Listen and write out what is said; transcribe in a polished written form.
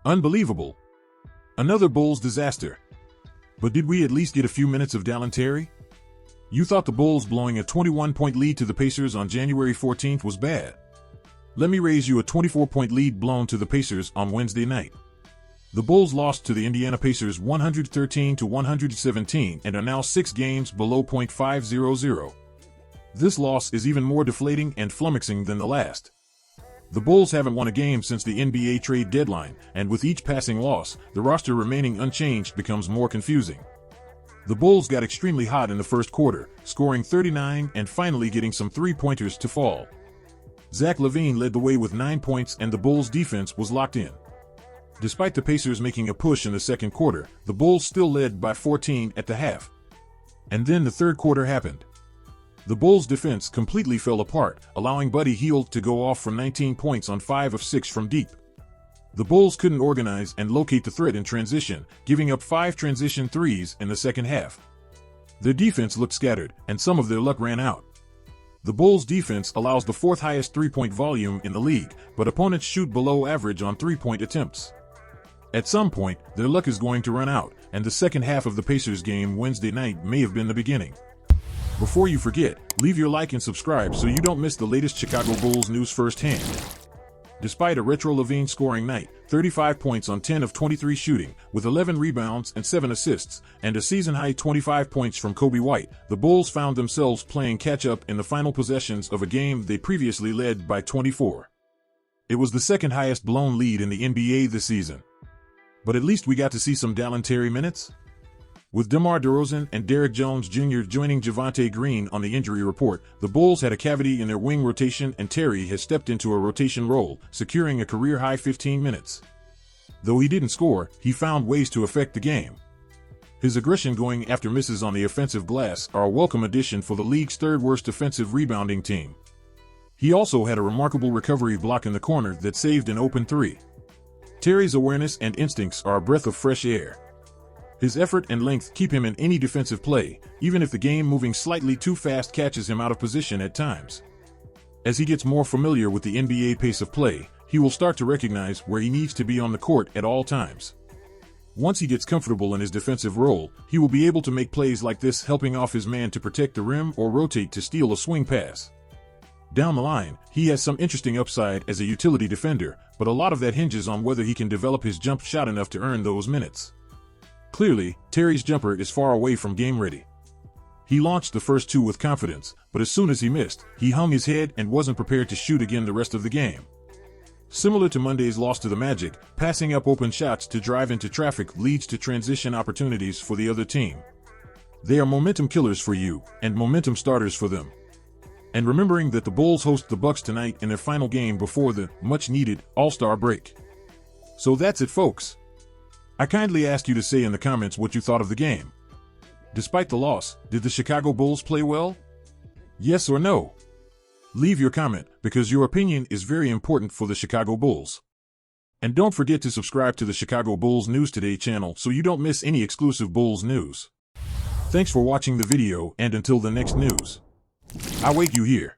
Unbelievable. Another Bulls disaster. But did we at least get a few minutes of DALEN? You thought the Bulls blowing a 21-point lead to the Pacers on January 14th was bad. Let me raise you a 24-point lead blown to the Pacers on Wednesday night. The Bulls lost to the Indiana Pacers 113-117 and are now 6 games below .500. This loss is even more deflating and flummoxing than the last. The Bulls haven't won a game since the NBA trade deadline, and with each passing loss, the roster remaining unchanged becomes more confusing. The Bulls got extremely hot in the first quarter, scoring 39 and finally getting some three-pointers to fall. Lavine led the way with 9 points and the Bulls' defense was locked in. Despite the Pacers making a push in the second quarter, the Bulls still led by 14 at the half. And then the third quarter happened. The Bulls' defense completely fell apart, allowing Buddy Hield to go off for 19 points on 5 of 6 from deep. The Bulls couldn't organize and locate the threat in transition, giving up 5 transition threes in the second half. Their defense looked scattered, and some of their luck ran out. The Bulls' defense allows the 4th highest three-point volume in the league, but opponents shoot below average on three-point attempts. At some point, their luck is going to run out, and the second half of the Pacers game Wednesday night may have been the beginning. Before you forget, leave your like and subscribe so you don't miss the latest Chicago Bulls news firsthand. Despite a retro Lavine scoring night, 35 points on 10 of 23 shooting, with 11 rebounds and 7 assists, and a season-high 25 points from Coby, the Bulls found themselves playing catch-up in the final possessions of a game they previously led by 24. It was the second highest blown lead in the NBA this season. But at least we got to see some DALEN minutes? With demar DeRozan and Derrick Jones Jr. joining Javonte Green on the injury report, the Bulls had a cavity in their wing rotation and Terry has stepped into a rotation role, securing a career-high 15 minutes. Though he didn't score, he found ways to affect the game. His aggression going after misses on the offensive glass are a welcome addition for the league's third-worst offensive rebounding team. He also had a remarkable recovery block in the corner that saved an open three. Terry's awareness and instincts are a breath of fresh air. His effort and length keep him in any defensive play, even if the game moving slightly too fast catches him out of position at times. As he gets more familiar with the NBA pace of play, he will start to recognize where he needs to be on the court at all times. Once he gets comfortable in his defensive role, he will be able to make plays like this, helping off his man to protect the rim or rotate to steal a swing pass. Down the line, he has some interesting upside as a utility defender, but a lot of that hinges on whether he can develop his jump shot enough to earn those minutes. Clearly, Terry's jumper is far away from game-ready. He launched the first 2 with confidence, but as soon as he missed, he hung his head and wasn't prepared to shoot again the rest of the game. Similar to Monday's loss to the Magic, passing up open shots to drive into traffic leads to transition opportunities for the other team. They are momentum killers for you, and momentum starters for them. And remembering that the Bulls host the Bucks tonight in their final game before the much-needed All-Star break. So that's it, folks. I kindly ask you to say in the comments what you thought of the game. Despite the loss, did the Chicago Bulls play well? Yes or no? Leave your comment, because your opinion is very important for the Chicago Bulls. And don't forget to subscribe to the Chicago Bulls News Today channel so you don't miss any exclusive Bulls news. Thanks for watching the video, and until the next news, I wait you here.